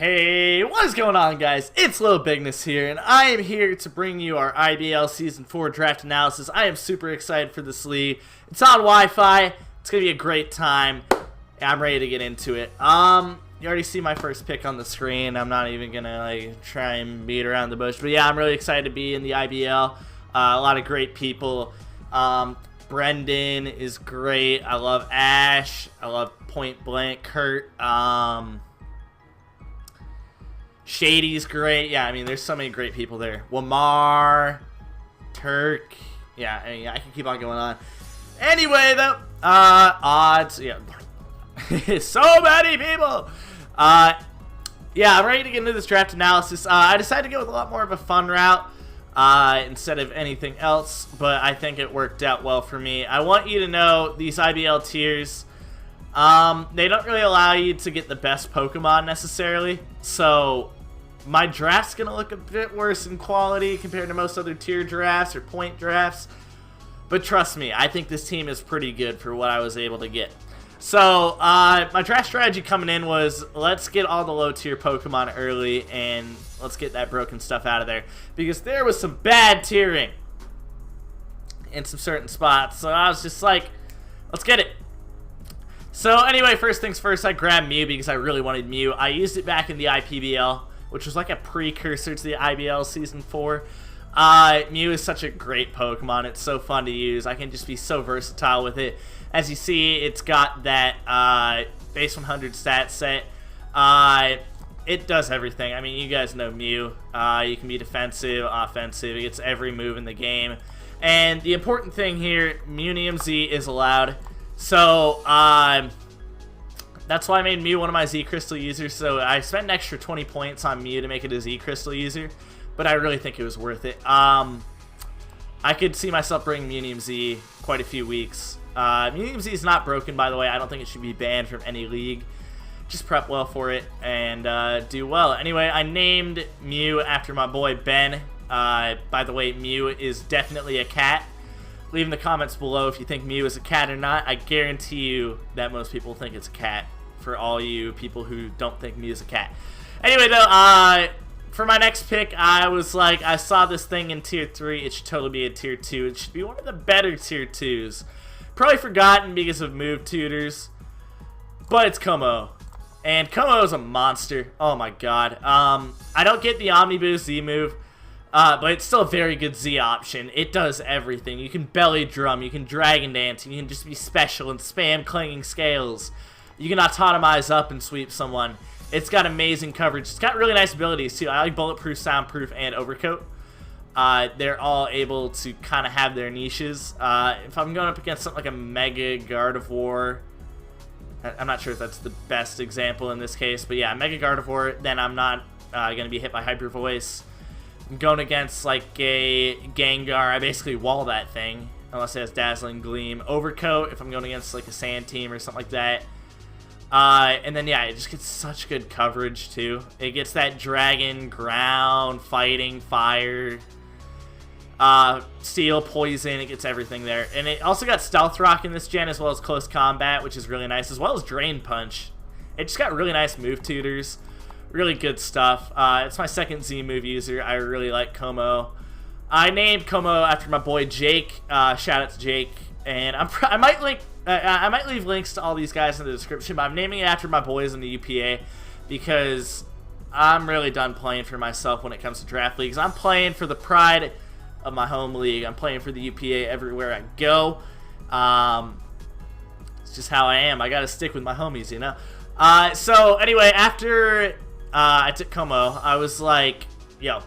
Hey, what is going on, guys? It's LittleBigness here, and I am here to bring you our IBL Season 4 draft analysis. I am super excited for this league. It's on Wi-Fi. It's going to be a great time. I'm ready to get into it. You already see my first pick on the screen. I'm not even going to try and beat around the bush. But yeah, I'm really excited to be in the IBL. A lot of great people. Brendan is great. I love Ash. I love Point Blank Kurt. Shady's great. Yeah, I mean, there's so many great people there. Wamar, Turk. Yeah, I mean, I can keep on going on. Anyway, though, odds. Yeah, so many people. Yeah, I'm ready to get into this draft analysis. I decided to go with a lot more of a fun route instead of anything else, but I think it worked out well for me. I want you to know these IBL tiers, they don't really allow you to get the best Pokemon necessarily, so my draft's going to look a bit worse in quality compared to most other tier drafts or point drafts, but trust me, I think this team is pretty good for what I was able to get. So, my draft strategy coming in was, let's get all the low tier Pokemon early, and let's get that broken stuff out of there, because there was some bad tiering in some certain spots, so I was just like, let's get it. So anyway, first things first, I grabbed Mew because I really wanted Mew. I used it back in the IPBL, which was like a precursor to the IBL Season 4. Mew is such a great Pokemon. It's so fun to use. I can just be so versatile with it. As you see, it's got that base 100 stat set. It does everything. I mean, you guys know Mew. You can be defensive, offensive. It gets every move in the game. And the important thing here, Munium Z is allowed. So, that's why I made Mew one of my Z Crystal users. So, I spent an extra 20 points on Mew to make it a Z Crystal user. But I really think it was worth it. I could see myself bringing Munium Z quite a few weeks. Munium Z is not broken, by the way. I don't think it should be banned from any league. Just prep well for it and do well. Anyway, I named Mew after my boy Ben. By the way, Mew is definitely a cat. Leave in the comments below if you think Mew is a cat or not. I guarantee you that most people think it's a cat, for all you people who don't think Mew is a cat. Anyway, though, for my next pick, I was like, I saw this thing in Tier 3. It should totally be a Tier 2. It should be one of the better Tier 2s. Probably forgotten because of move tutors, but it's Como. And Como is a monster. Oh my god. I don't get the Omniboost Z move. But it's still a very good Z option. It does everything. You can belly drum, you can dragon dance, you can just be special and spam clanging scales. You can autotomize up and sweep someone. It's got amazing coverage. It's got really nice abilities too. I like bulletproof, soundproof, and overcoat. They're all able to kind of have their niches. If I'm going up against something like a Mega Gardevoir, I'm not sure if that's the best example in this case, but yeah, Mega Gardevoir, then I'm not going to be hit by Hyper Voice. Going against like a Gengar, I basically wall that thing unless it has Dazzling Gleam. Overcoat if I'm going against like a Sand Team or something like that. And then yeah, it just gets such good coverage too. It gets that Dragon, Ground, Fighting, Fire, Steel, Poison. It gets everything there. And it also got Stealth Rock in this gen as well as Close Combat, which is really nice, as well as Drain Punch. It just got really nice move tutors. Really good stuff. It's my second Z move user. I really like Como. I named Como after my boy Jake. Shout out to Jake. And I might leave links to all these guys in the description, but I'm naming it after my boys in the UPA because I'm really done playing for myself when it comes to draft leagues. I'm playing for the pride of my home league. I'm playing for the UPA everywhere I go. It's just how I am. I gotta stick with my homies, you know. So anyway, after I took Como, I was like, yo,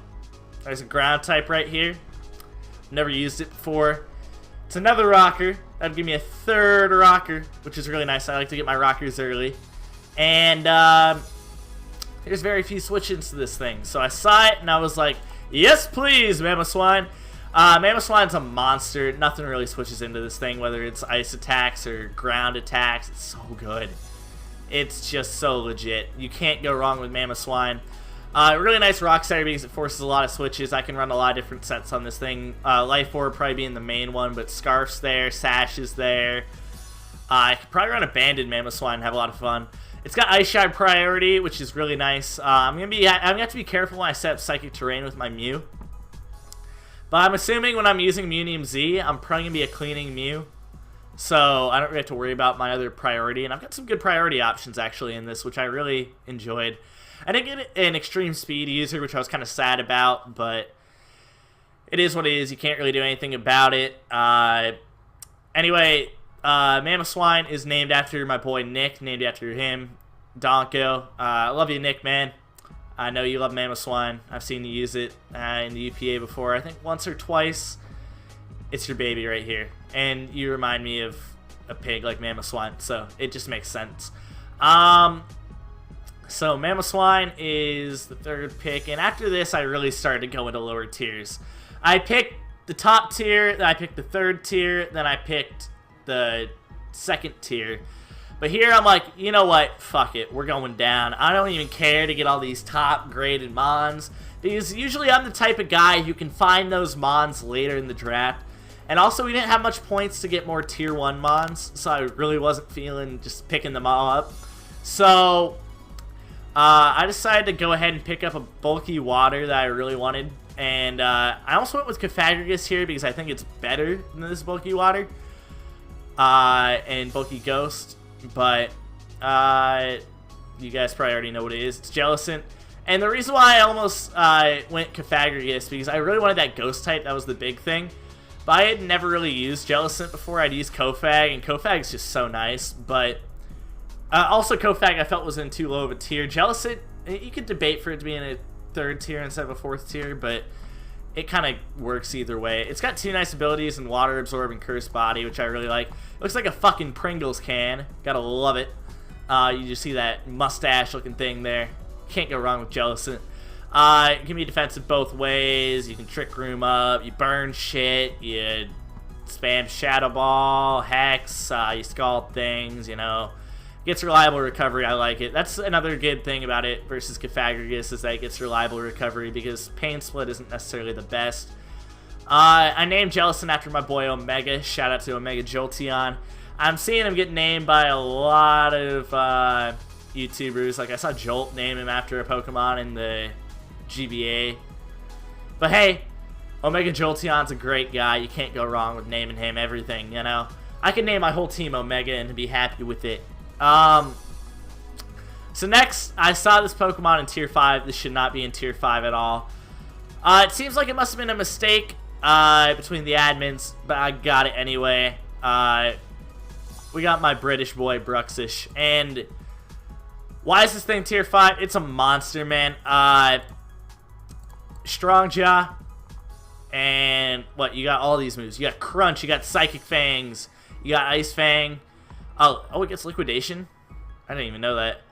there's a ground type right here. Never used it before. It's another rocker. That'd give me a third rocker, which is really nice. I like to get my rockers early. And there's very few switch-ins to this thing. So I saw it and I was like, yes please, Mamoswine. Mamoswine's a monster. Nothing really switches into this thing, whether it's ice attacks or ground attacks. It's so good. It's just so legit. You can't go wrong with Mamoswine. Really nice rock setter because it forces a lot of switches. I can run a lot of different sets on this thing. Life Orb probably being the main one, but Scarf's there, Sash is there. I could probably run Abandoned Mamoswine and have a lot of fun. It's got Ice Shine priority, which is really nice. I'm gonna have to be careful when I set up Psychic Terrain with my Mew. But I'm assuming when I'm using Mew Neem Z, I'm probably gonna be a cleaning Mew. So I don't really have to worry about my other priority. And I've got some good priority options actually in this, which I really enjoyed. I didn't get an extreme speed user, which I was kind of sad about, but it is what it is. You can't really do anything about it. Anyway, Mamoswine is named after my boy Nick, named after him, Donko. I love you, Nick, man. I know you love Mamoswine. I've seen you use it in the UPA before. I think once or twice. It's your baby right here. And you remind me of a pig like Mamoswine, so it just makes sense. So Mamoswine is the third pick, and after this I really started to go into lower tiers. I picked the top tier, then I picked the third tier, then I picked the second tier. But here I'm like, you know what, fuck it, we're going down. I don't even care to get all these top graded mons, because usually I'm the type of guy who can find those mons later in the draft. And also we didn't have much points to get more tier 1 mons, so I really wasn't feeling just picking them all up. So I decided to go ahead and pick up a bulky water that I really wanted. And I also went with Cofagrigus here because I think it's better than this bulky water. And bulky ghost. But you guys probably already know what it is. It's Jellison. And the reason why I almost went Cofagrigus, because I really wanted that ghost type. That was the big thing. But I had never really used Jellison before. I'd used Cofag, and Cofag's just so nice. But also Cofag I felt was in too low of a tier. Jellison, you could debate for it to be in a third tier instead of a fourth tier, but it kind of works either way. It's got 2 nice abilities in Water Absorb and Curse Body, which I really like. It looks like a fucking Pringles can. Gotta love it. You just see that mustache-looking thing there. Can't go wrong with Jellison. It can be defensive both ways. You can Trick Room up. You burn shit. You spam Shadow Ball, Hex. You Scald things, you know. Gets reliable recovery. I like it. That's another good thing about it versus Cofagrigus, is that it gets reliable recovery, because Pain Split isn't necessarily the best. I named Jellison after my boy Omega. Shout out to Omega Jolteon. I'm seeing him get named by a lot of YouTubers. Like I saw Jolt name him after a Pokemon in the GBA. But hey, Omega Jolteon's a great guy. You can't go wrong with naming him everything, you know. I could name my whole team Omega and be happy with it. So next, I saw this Pokemon in Tier 5. This should not be in Tier 5 at all. It seems like it must have been a mistake between the admins, but I got it anyway. We got my British boy, Bruxish. And why is this thing Tier 5? It's a monster, man. Strong Jaw. And what? You got all these moves. You got Crunch. You got Psychic Fangs. You got Ice Fang. Oh, it gets Liquidation? I didn't even know that.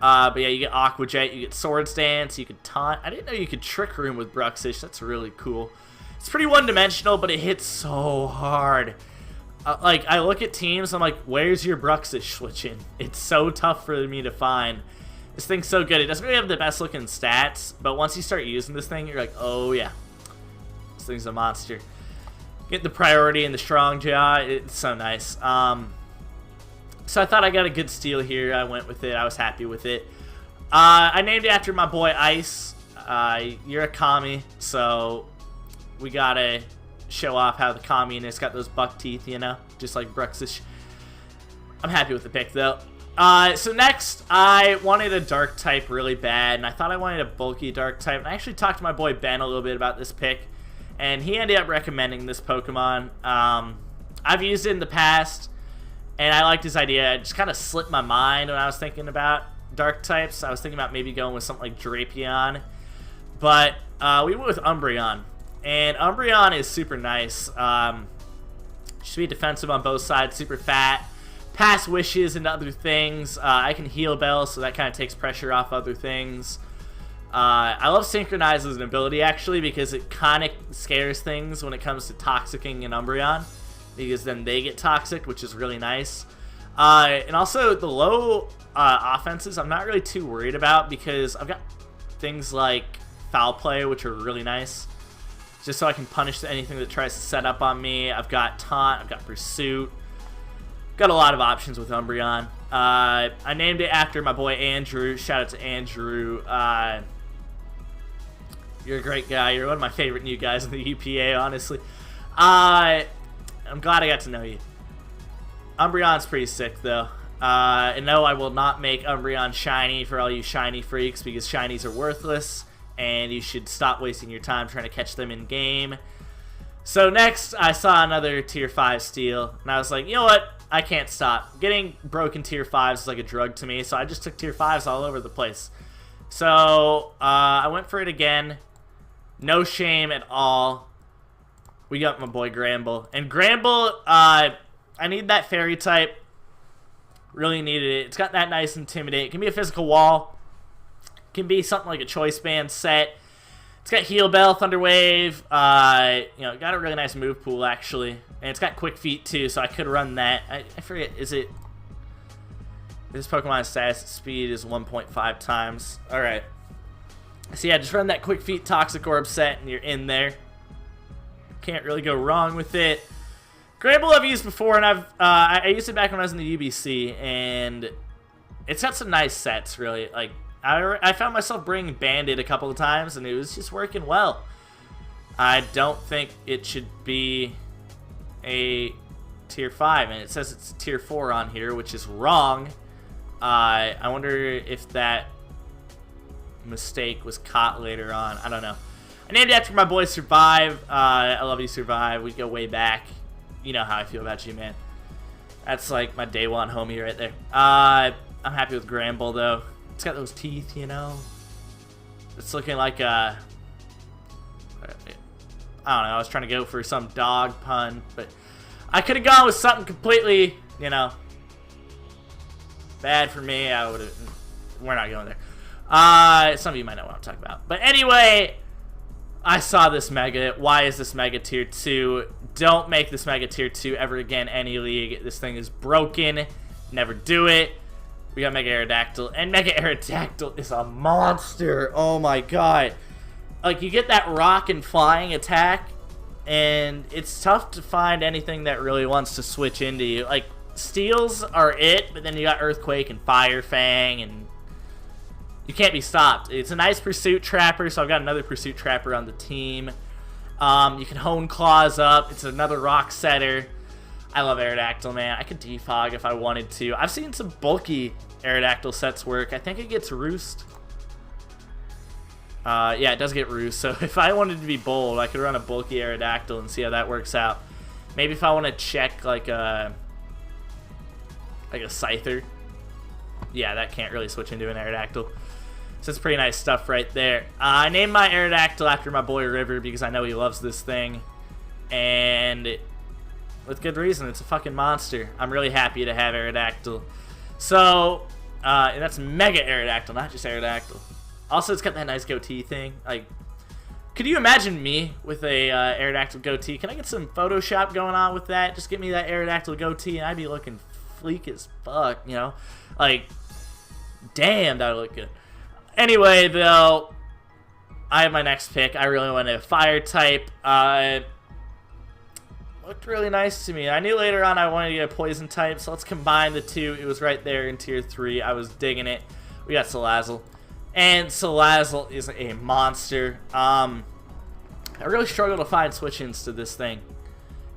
But yeah, you get Aqua Jet, you get Swords Dance, you could Taunt. I didn't know you could Trick Room with Bruxish. That's really cool. It's pretty one-dimensional, but it hits so hard. Like, I look at teams, I'm like, where's your Bruxish switching? It's so tough for me to find. This thing's so good. It doesn't really have the best-looking stats, but once you start using this thing, you're like, oh yeah. This thing's a monster. Get the priority and the Strong Jaw. It's so nice. So I thought I got a good steal here. I went with it. I was happy with it. I named it after my boy Ice. You're a commie, so we gotta show off how the communist got those buck teeth, you know, just like Bruxish. I'm happy with the pick though. So next, I wanted a dark type really bad, and I thought I wanted a bulky dark type. And I actually talked to my boy Ben a little bit about this pick, and he ended up recommending this Pokemon. I've used it in the past, and I liked his idea. It just kind of slipped my mind when I was thinking about dark types. I was thinking about maybe going with something like Drapion, but we went with Umbreon. And Umbreon is super nice. Should be defensive on both sides, super fat. Pass wishes and other things. I can heal Bell, so that kind of takes pressure off other things. I love Synchronize as an ability, actually, because it kind of scares things when it comes to Toxicking an Umbreon, because then they get toxic, which is really nice. And also, the low offenses, I'm not really too worried about, because I've got things like Foul Play, which are really nice, just so I can punish anything that tries to set up on me. I've got Taunt, I've got Pursuit. Got a lot of options with Umbreon. I named it after my boy Andrew. Shout out to Andrew. You're a great guy. You're one of my favorite new guys in the UPA, honestly. I'm glad I got to know you. Umbreon's pretty sick, though. And no, I will not make Umbreon shiny for all you shiny freaks, because shinies are worthless, and you should stop wasting your time trying to catch them in game. So next, I saw another Tier 5 steal, and I was like, you know what? I can't stop. Getting broken Tier 5s is like a drug to me, so I just took Tier 5s all over the place. So, I went for it again. No shame at all. We got my boy Granbull. And Granbull, I need that fairy type. Really needed it. It's got that nice Intimidate. It can be a physical wall. It can be something like a Choice Band set. It's got Heal Bell, Thunder Wave. You know, it got a really nice move pool, actually. And it's got Quick Feet, too, so I could run that. I forget, is it... This Pokemon's status speed is 1.5 times. Alright. So yeah, just run that Quick Feet Toxic Orb set, and you're in there. Can't really go wrong with it. Granbull I've used before, and I used it back when I was in the UBC, and it's got some nice sets, really. Like, I found myself bringing Bandit a couple of times, and it was just working well. I don't think it should be a Tier 5, and it says it's Tier 4 on here, which is wrong. I wonder if that mistake was caught later on. I don't know. I named it after my boy Survive. I love you, Survive. We go way back. You know how I feel about you, man. That's like my day one homie right there. I'm happy with Granbull, though. It's got those teeth, you know. It's looking like a... I don't know. I was trying to go for some dog pun, but I could have gone with something completely, you know, bad for me. I would have... We're not going there. Some of you might know what I'm talking about. But anyway, I saw this Mega. Why is this Mega Tier 2? Don't make this Mega Tier 2 ever again, any league. This thing is broken. Never do it. We got Mega Aerodactyl, and Mega Aerodactyl is a monster. Oh my god. Like, you get that rock and flying attack, and it's tough to find anything that really wants to switch into you. Like, Steels are it, but then you got Earthquake and Fire Fang, and you can't be stopped. It's a nice Pursuit Trapper, so I've got another Pursuit Trapper on the team. You can Hone Claws up. It's another Rock Setter. I love Aerodactyl, man. I could defog if I wanted to. I've seen some bulky Aerodactyl sets work. I think it gets Roost. Yeah, it does get Roost. So if I wanted to be bold, I could run a bulky Aerodactyl and see how that works out. Maybe if I want to check like a Scyther. Yeah, that can't really switch into an Aerodactyl. So it's pretty nice stuff right there. I named my Aerodactyl after my boy River because I know he loves this thing. And with good reason. It's a fucking monster. I'm really happy to have Aerodactyl. So, and that's Mega Aerodactyl, not just Aerodactyl. Also, it's got that nice goatee thing. Like, could you imagine me with a Aerodactyl goatee? Can I get some Photoshop going on with that? Just give me that Aerodactyl goatee and I'd be looking fleek as fuck, you know? Like, damn, that would look good. Anyway, though, I have my next pick. I really wanted a fire type. Looked really nice to me. I knew later on I wanted to get a poison type, so let's combine the two. It was right there in Tier 3. I was digging it. We got Salazzle. And Salazzle is a monster. I really struggle to find switch-ins to this thing.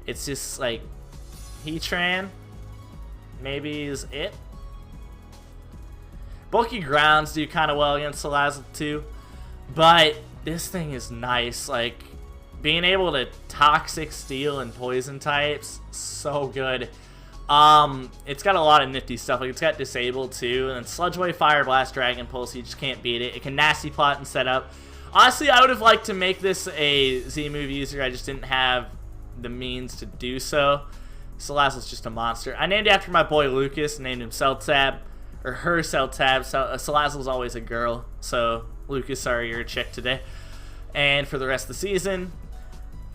It's just like Heatran maybe is it. Bulky Grounds do kind of well against Salazzle too. But this thing is nice. Like, being able to Toxic, Steel, and Poison types, so good. It's got a lot of nifty stuff. Like, it's got Disable too, and then Sludge Wave, Fire Blast, Dragon Pulse. You just can't beat it. It can Nasty Plot and set up. Honestly, I would have liked to make this a Z-Move user. I just didn't have the means to do so. Salazzle's just a monster. I named it after my boy Lucas. Named him Celtab, or her Celtab. Salazzle's always a girl, so Lucas, sorry you're a chick today. And for the rest of the season,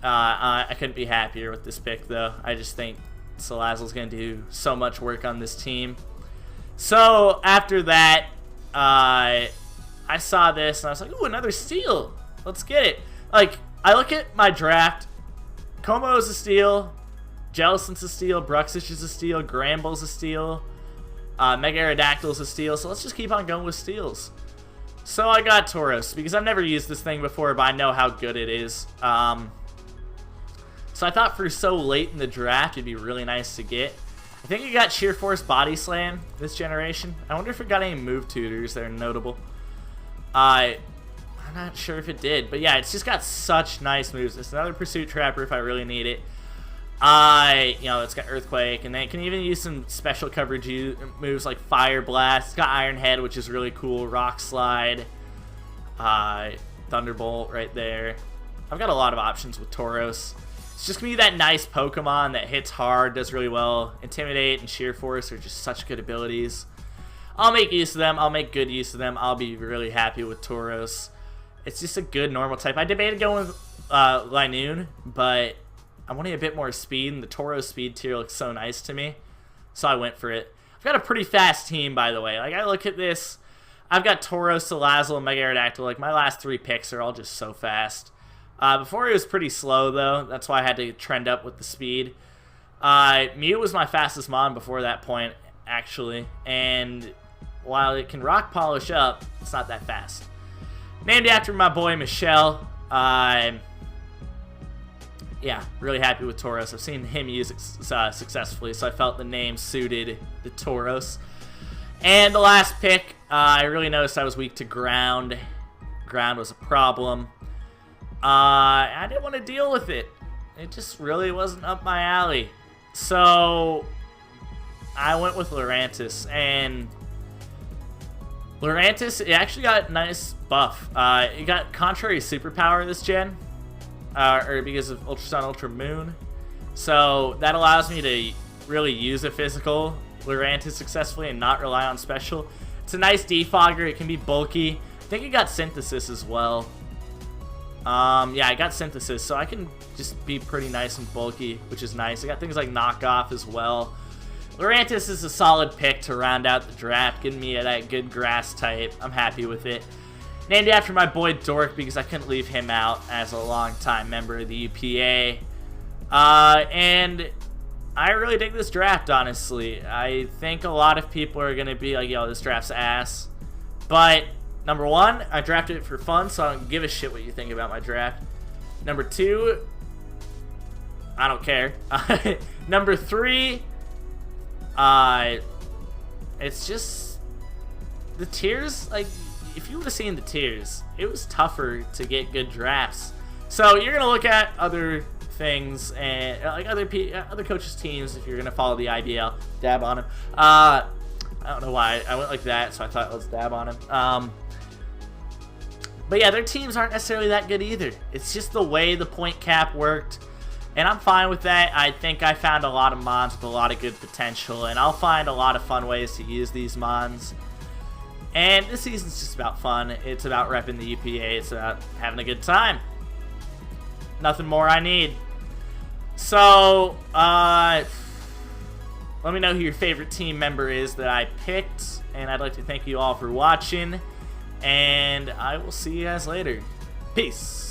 I couldn't be happier with this pick, though. I just think Salazzle's going to do so much work on this team. So, after that, I saw this, and I was like, ooh, another steal. Let's get it. Like, I look at my draft. Como is a steal. Jellison's a steal. Bruxish is a steal. Granbull's a steal. Megaera is a steal, so let's just keep on going with steals. So I got Toros, because I've never used this thing before, but I know how good it is. So I thought for so late in the draft, it'd be really nice to get. I think it got Sheer Force Body Slam this generation. I wonder if it got any move tutors that are notable. I'm not sure if it did, but yeah, it's just got such nice moves. It's another Pursuit Trapper if I really need it. You know, it's got Earthquake, and then it can even use some special coverage moves like Fire Blast. It's got Iron Head, which is really cool. Rock Slide, Thunderbolt right there. I've got a lot of options with Toros. It's just gonna be that nice Pokemon that hits hard, does really well. Intimidate and Sheer Force are just such good abilities. I'll make use of them. I'll make good use of them. I'll be really happy with Toros. It's just a good normal type. I debated going with Linoon, but I wanted a bit more speed, and the Toros speed tier looks so nice to me, so I went for it. I've got a pretty fast team, by the way. Like, I look at this, I've got Toros, Azal, and Megaera. Like, my last 3 picks are all just so fast. Before it was pretty slow, though. That's why I had to trend up with the speed. Mew was my fastest mon before that point, actually, and while it can rock polish up, it's not that fast. Named after my boy Michelle. Yeah, really happy with Toros. I've seen him use it successfully, so I felt the name suited the Toros. And the last pick, I really noticed I was weak to ground. Ground was a problem. I didn't want to deal with it. It just really wasn't up my alley. So I went with Lurantis, and Lurantis, it actually got a nice buff. It got Contrary Superpower this gen. Or because of Ultra Sun, Ultra Moon. So that allows me to really use a physical Lurantis successfully and not rely on special. It's a nice defogger. It can be bulky. I think it got Synthesis as well. Yeah, I got Synthesis, so I can just be pretty nice and bulky, which is nice. I got things like Knockoff as well. Lurantis is a solid pick to round out the draft, giving me that good grass type. I'm happy with it. Named after my boy Dork, because I couldn't leave him out as a longtime member of the UPA. And I really dig this draft, honestly. I think a lot of people are going to be like, yo, this draft's ass. But, number 1, I drafted it for fun, so I don't give a shit what you think about my draft. Number 2, I don't care. Number 3, it's just the tiers, like, if you would have seen the tiers, it was tougher to get good drafts. So you're gonna look at other things and like other coaches' teams. If you're gonna follow the IBL, dab on him. I don't know why I went like that, so I thought let's dab on him. But yeah, their teams aren't necessarily that good either. It's just the way the point cap worked, and I'm fine with that. I think I found a lot of mons with a lot of good potential, and I'll find a lot of fun ways to use these mons. And this season's just about fun. It's about repping the UPA. It's about having a good time. Nothing more I need. So, let me know who your favorite team member is that I picked. And I'd like to thank you all for watching. And I will see you guys later. Peace.